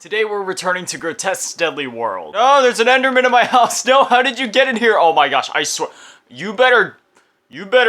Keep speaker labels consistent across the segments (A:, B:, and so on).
A: Today we're returning to Grotesque's Deadly World. No, there's an Enderman in my house. No, how did you get in here? Oh my gosh, I swear. You better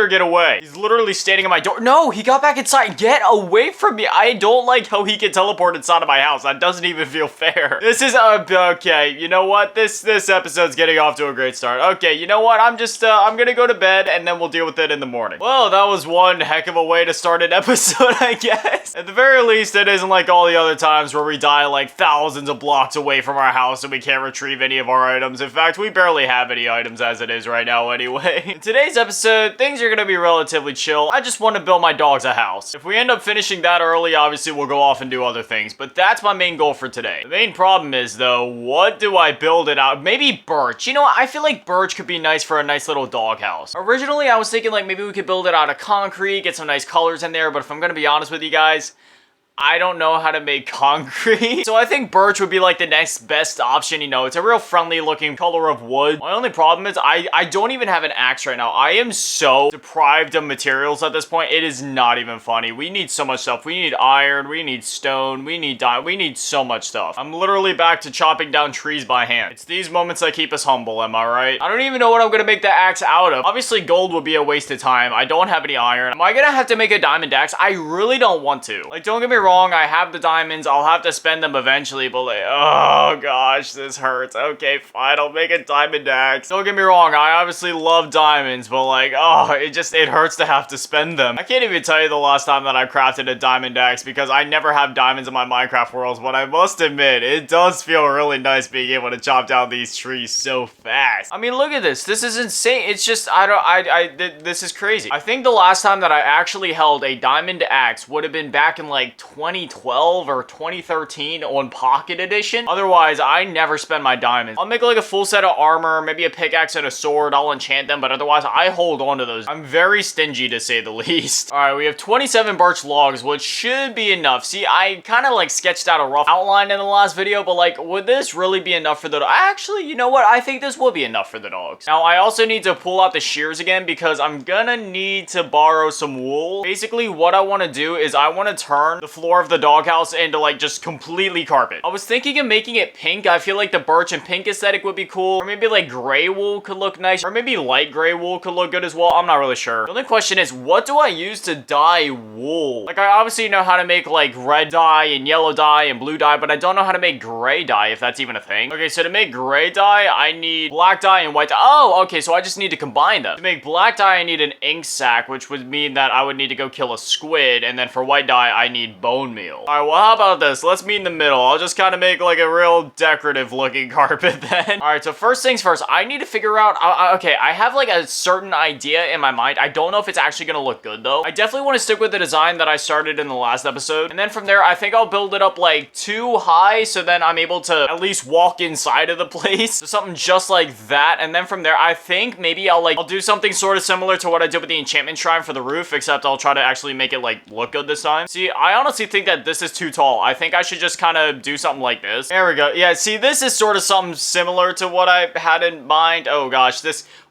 A: get away. He's literally standing at my door. No, he got back inside. Get away from me. I don't like how he can teleport inside of my house. That doesn't even feel fair. This is, okay, you know what? This episode's getting off to a great start. Okay, you know what? I'm gonna go to bed and then we'll deal with it in the morning. Well, that was one heck of a way to start an episode, I guess. At the very least, it isn't like all the other times where we die like thousands of blocks away from our house and we can't retrieve any of our items. In fact, we barely have any items as it is right now anyway. In today's episode, things are gonna be relatively chill. I just want to build my dogs a house. If we end up finishing that early, obviously we'll go off and do other things, but that's my main goal for today. The main problem is though, what do I build it out? Maybe birch. You know what? I feel like birch could be nice for a nice little dog house. Originally, I was thinking like maybe we could build it out of concrete, get some nice colors in there, but if I'm gonna be honest with you guys, I don't know how to make concrete. So I think birch would be like the next best option, you know. It's a real friendly looking color of wood. My only problem is I don't even have an axe right now. I am so deprived of materials at this point. It is not even funny. We need so much stuff. We need iron, we need stone, we need we need so much stuff. I'm literally back to chopping down trees by hand. It's these moments that keep us humble, am I right? I don't even know what I'm gonna make the axe out of. Obviously gold would be a waste of time. I don't have any iron. Am I gonna have to make a diamond axe? I really don't want to. Like, don't get me wrong, I have the diamonds. I'll have to spend them eventually, but like, oh gosh, this hurts. Okay, fine, I'll make a diamond axe. Don't get me wrong, I obviously love diamonds, but like, oh, it hurts to have to spend them. I can't even tell you the last time that I crafted a diamond axe because I never have diamonds in my Minecraft worlds, but I must admit, it does feel really nice being able to chop down these trees so fast. I mean, look at this. This is insane. It's just, this is crazy. I think the last time that I actually held a diamond axe would have been back in like 2012 or 2013 on Pocket Edition. Otherwise, I never spend my diamonds. I'll make like a full set of armor, maybe a pickaxe and a sword. I'll enchant them, but otherwise, I hold on to those. I'm very stingy to say the least. All right, we have 27 birch logs, which should be enough. See, I kind of like sketched out a rough outline in the last video, but like, would this really be enough for the actually, you know what? I think this will be enough for the dogs. Now, I also need to pull out the shears again because I'm gonna need to borrow some wool. Basically, what I want to do is I want to turn the floor of the doghouse into like just completely carpet. I was thinking of making it pink. I feel like the birch and pink aesthetic would be cool. Or maybe like gray wool could look nice. Or maybe light gray wool could look good as well. I'm not really sure. The only question is, what do I use to dye wool? Like, I obviously know how to make like red dye and yellow dye and blue dye, but I don't know how to make gray dye, if that's even a thing. Okay, so to make gray dye, I need black dye and white dye. Oh, okay, so I just need to combine them. To make black dye, I need an ink sac, which would mean that I would need to go kill a squid, and then for white dye, I need bone meal. Alright, well, how about this? Let's meet in the middle. I'll just kind of make like a real decorative looking carpet then. Alright, so first things first, I need to figure out, okay, I have like a certain idea in my mind. I don't know if it's actually gonna look good though. I definitely want to stick with the design that I started in the last episode. And then from there, I think I'll build it up like too high so then I'm able to at least walk inside of the place. So something just like that. And then from there, I think maybe I'll do something sort of similar to what I did with the enchantment shrine for the roof, except I'll try to actually make it like look good this time. See, I honestly think that this is too tall. I think I should just kind of do something like this. There we go. Yeah, see, this is sort of something similar to what I had in mind. Oh gosh,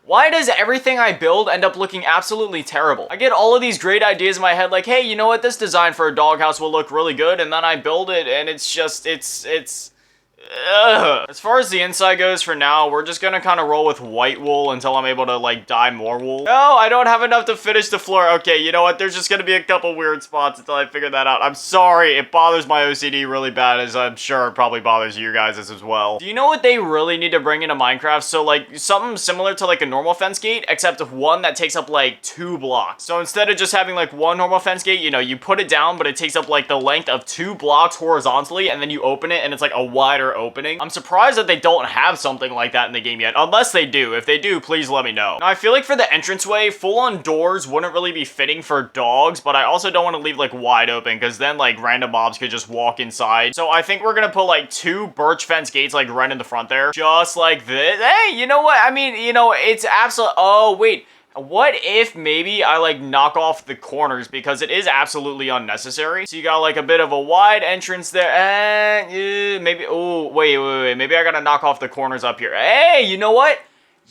A: why does everything I build end up looking absolutely terrible? I get all of these great ideas in my head like, hey, you know what? This design for a doghouse will look really good, and then I build it, and it's just, ugh. As far as the inside goes for now, we're just gonna kind of roll with white wool until I'm able to like dye more wool. No, I don't have enough to finish the floor. Okay, you know what? There's just gonna be a couple weird spots until I figure that out. I'm sorry, it bothers my OCD really bad, as I'm sure it probably bothers you guys as well. Do you know what they really need to bring into Minecraft? So like something similar to like a normal fence gate, except one that takes up like 2 blocks. So instead of just having like one normal fence gate, you know, you put it down, but it takes up like the length of 2 blocks horizontally, and then you open it and it's like a wider opening. I'm surprised that they don't have something like that in the game yet, unless they do. If they do, please let me know. Now, I feel like for the entranceway, full-on doors wouldn't really be fitting for dogs, but I also don't want to leave like wide open, because then like random mobs could just walk inside. So I think we're gonna put like 2 birch fence gates like right in the front there, just like this. Hey, you know what? I mean, you know, it's absolute. Oh, wait. What if maybe I like knock off the corners, because it is absolutely unnecessary. So you got like a bit of a wide entrance there, and maybe, oh, wait, maybe I gotta knock off the corners up here. Hey, you know what?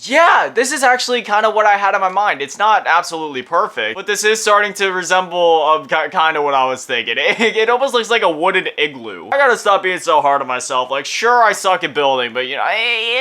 A: Yeah, this is actually kind of what I had in my mind. It's not absolutely perfect, but this is starting to resemble kind of what I was thinking. It almost looks like a wooden igloo. I gotta stop being so hard on myself. Like, sure, I suck at building, but you know,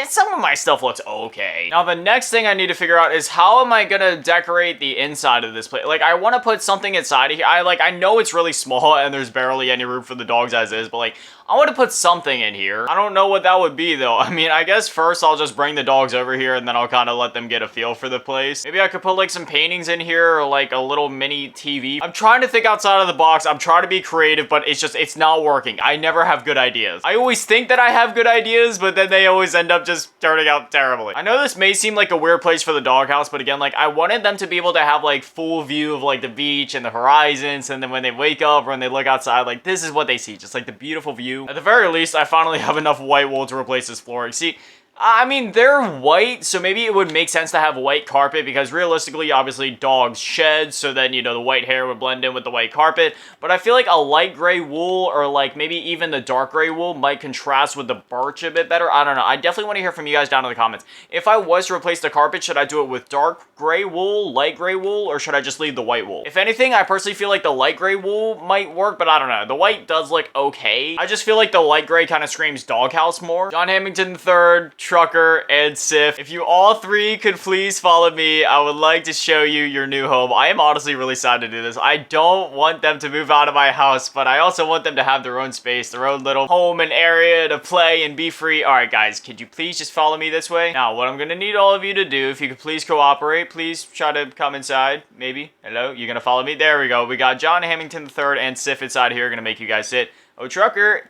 A: some of my stuff looks okay. Now, the next thing I need to figure out is how am I gonna decorate the inside of this place? Like, I want to put something inside of here. I know it's really small and there's barely any room for the dogs as is, but like, I want to put something in here. I don't know what that would be though. I mean, I guess first I'll just bring the dogs over here and then I'll kind of let them get a feel for the place. Maybe I could put like some paintings in here or like a little mini TV. I'm trying to think outside of the box. I'm trying to be creative, but it's not working. I never have good ideas. I always think that I have good ideas, but then they always end up just turning out terribly. I know this may seem like a weird place for the doghouse, but again, like I wanted them to be able to have like full view of like the beach and the horizons, and then when they wake up or when they look outside, like this is what they see, just like the beautiful view. At the very least, I finally have enough white wool to replace this flooring. See, I mean, they're white, so maybe it would make sense to have white carpet because realistically, obviously, dogs shed, so then, you know, the white hair would blend in with the white carpet. But I feel like a light gray wool or like maybe even the dark gray wool might contrast with the birch a bit better. I don't know. I definitely want to hear from you guys down in the comments. If I was to replace the carpet, should I do it with dark gray wool, light gray wool, or should I just leave the white wool? If anything, I personally feel like the light gray wool might work, but I don't know. The white does look okay. I just feel like the light gray kind of screams doghouse more. John Hamilton III, Trucker, and Sif. If you all three could please follow me, I would like to show you your new home. I am honestly really sad to do this. I don't want them to move out of my house, but I also want them to have their own space, their own little home and area to play and be free. All right, guys, could you please just follow me this way? Now, what I'm gonna need all of you to do, if you could please cooperate, please try to come inside, maybe. Hello, you're gonna follow me? There we go. We got John Hamilton III and Sif inside here, gonna make you guys sit. Oh, Trucker,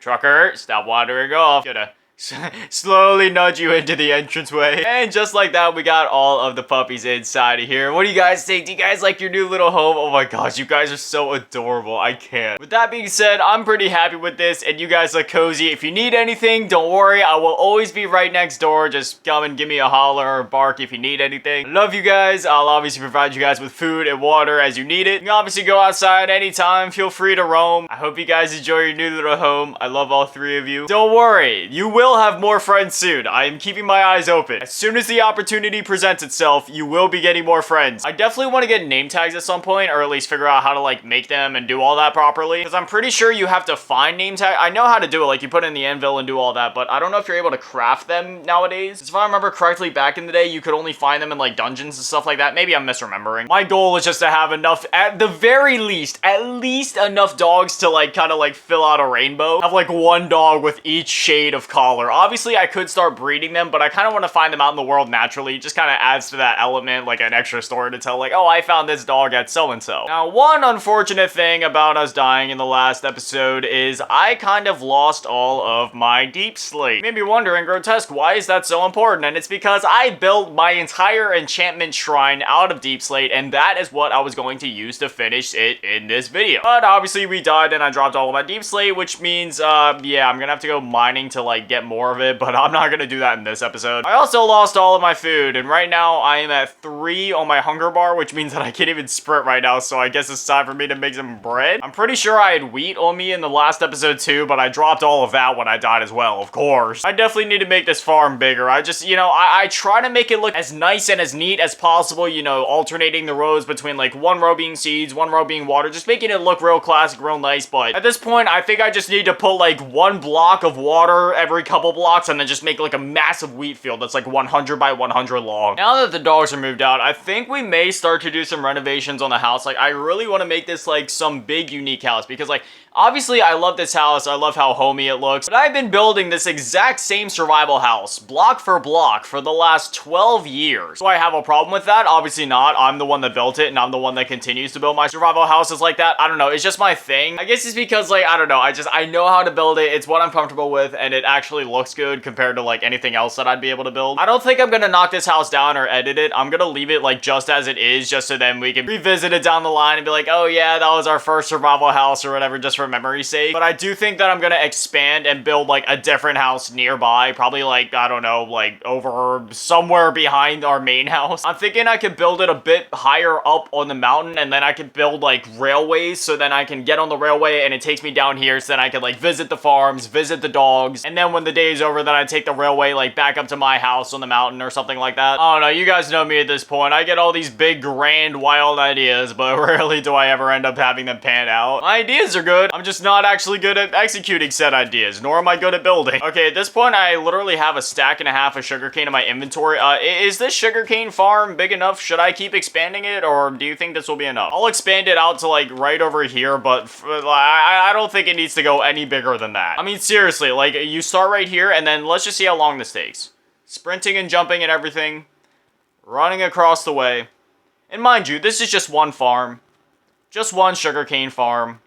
A: stop wandering off. Gonna slowly nudge you into the entranceway. And just like that, we got all of the puppies inside of here. What do you guys think? Do you guys like your new little home? Oh my gosh, you guys are so adorable. I can't. With that being said, I'm pretty happy with this, and you guys look cozy. If you need anything, don't worry. I will always be right next door. Just come and give me a holler or bark if you need anything. I love you guys. I'll obviously provide you guys with food and water as you need it. You can obviously go outside anytime. Feel free to roam. I hope you guys enjoy your new little home. I love all three of you. Don't worry. You will have more friends soon. I am keeping my eyes open. As soon as the opportunity presents itself, you will be getting more friends. I definitely want to get name tags at some point, or at least figure out how to like make them and do all that properly, because I'm pretty sure you have to find name tag. I know how to do it, like you put in the anvil and do all that, but I don't know if you're able to craft them nowadays. If I remember correctly, back in the day, you could only find them in like dungeons and stuff like that. Maybe I'm misremembering. My goal is just to have enough, at the very least, at least enough dogs to like kind of like fill out a rainbow. Have like one dog with each shade of collar. Obviously, I could start breeding them, but I kind of want to find them out in the world naturally. It just kind of adds to that element, like an extra story to tell, like, oh, I found this dog at so-and-so. Now, one unfortunate thing about us dying in the last episode is I kind of lost all of my deep slate. You may be wondering, Grotesque, why is that so important? And it's because I built my entire enchantment shrine out of deep slate, and that is what I was going to use to finish it in this video. But obviously, we died and I dropped all of my deep slate, which means, yeah, I'm gonna have to go mining to, like, get more of it, but I'm not gonna do that in this episode. I also lost all of my food, and right now I am at 3 on my hunger bar, which means that I can't even sprint right now, so I guess it's time for me to make some bread. I'm pretty sure I had wheat on me in the last episode too, but I dropped all of that when I died as well, of course. I definitely need to make this farm bigger. I just, you know, I try to make it look as nice and as neat as possible, you know, alternating the rows between like one row being seeds, one row being water, just making it look real classic, real nice, but at this point, I think I just need to put like one block of water every couple blocks and then just make like a massive wheat field that's like 100 by 100 long. Now that the dogs are moved out, I think we may start to do some renovations on the house. Like, I really want to make this like some big unique house because like, obviously I love this house. I love how homey it looks, but I've been building this exact same survival house block for block for the last 12 years. Do I have a problem with that? Obviously not. I'm the one that built it and I'm the one that continues to build my survival houses like that. I don't know. It's just my thing. I guess it's because like, I don't know. I know how to build it. It's what I'm comfortable with and it actually looks good compared to like anything else that I'd be able to build. I don't think I'm gonna knock this house down or edit it. I'm gonna leave it like just as it is, just so then we can revisit it down the line and be like, oh yeah, that was our first survival house or whatever, just for memory's sake. But I do think that I'm gonna expand and build like a different house nearby, probably like, I don't know, like over somewhere behind our main house. I'm thinking I could build it a bit higher up on the mountain and then I could build like railways so then I can get on the railway and it takes me down here so then I can like visit the farms, visit the dogs, and then when the day is over, then I take the railway, like, back up to my house on the mountain or something like that. I don't know, you guys know me at this point. I get all these big, grand, wild ideas, but rarely do I ever end up having them pan out. My ideas are good. I'm just not actually good at executing said ideas, nor am I good at building. Okay, at this point, I literally have a stack and a half of sugarcane in my inventory. Is this sugarcane farm big enough? Should I keep expanding it, or do you think this will be enough? I'll expand it out to, like, right over here, but I don't think it needs to go any bigger than that. I mean, seriously, like, you start right here, and then let's just see how long this takes. Sprinting and jumping and everything. Running across the way. And mind you, this is just one farm. Just one sugarcane farm.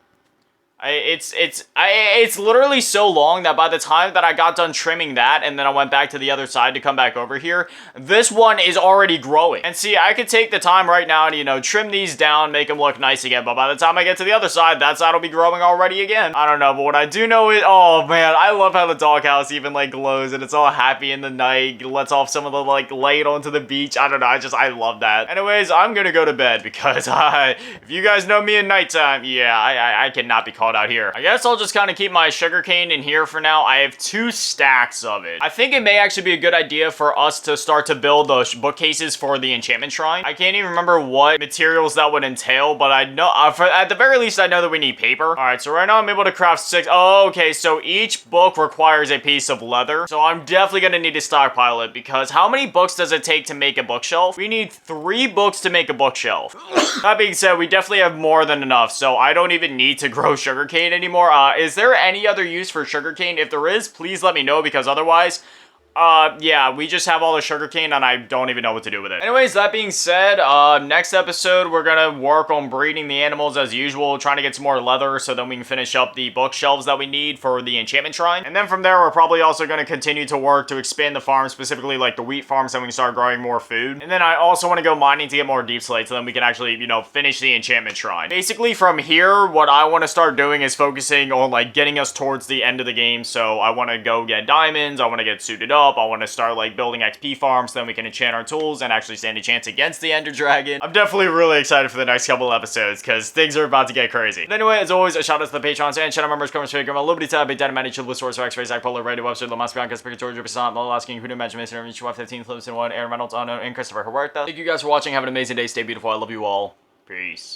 A: It's literally so long that by the time that I got done trimming that and then I went back to the other side to come back over here, this one is already growing. And see, I could take the time right now and, you know, trim these down, make them look nice again, but by the time I get to the other side, that side will be growing already again. I don't know, but what I do know is, oh man, I love how the doghouse even, like, glows and it's all happy in the night, lets off some of the, like, light onto the beach. I don't know, I love that. Anyways, I'm gonna go to bed because if you guys know me at nighttime, yeah, I cannot be called out here. I guess I'll just kind of keep my sugarcane in here for now. I have 2 stacks of it. I think it may actually be a good idea for us to start to build those bookcases for the enchantment shrine. I can't even remember what materials that would entail, but I know, at the very least, I know that we need paper. All right, so right now I'm able to craft 6. Oh, okay, so each book requires a piece of leather. So I'm definitely gonna need to stockpile it because how many books does it take to make a bookshelf? We need 3 books to make a bookshelf. That being said, we definitely have more than enough, so I don't even need to grow sugarcane anymore. Is there any other use for sugarcane? If there is, please let me know because otherwise, yeah, we just have all the sugarcane and I don't even know what to do with it. Anyways, that being said, next episode, we're gonna work on breeding the animals as usual, trying to get some more leather so then we can finish up the bookshelves that we need for the enchantment shrine. And then from there, we're probably also gonna continue to work to expand the farm, specifically like the wheat farm so we can start growing more food. And then I also want to go mining to get more deep slate so then we can actually, you know, finish the enchantment shrine. Basically, from here, what I want to start doing is focusing on, like, getting us towards the end of the game. So I want to go get diamonds, I want to get suited up, I want to start, like, building XP farms so then we can enchant our tools and actually stand a chance against the Ender Dragon. I'm definitely really excited for the next couple episodes because things are about to get crazy. But anyway, as always, a shout out to the Patrons and channel members, comments, figure, Liberty Tab, Big Data, Manny, Chilblue, Source, X-Ray, Zach, Polar, Radio, Webster, Lamas, Bianca, Speaker, George, Passant, Lola, Asking, Huda, Magic, Mason, Reach, 15, Clemson, 1, Aaron Reynolds, Unknown, and Christopher Huerta. Thank you guys for watching. Have an amazing day. Stay beautiful. I love you all. Peace.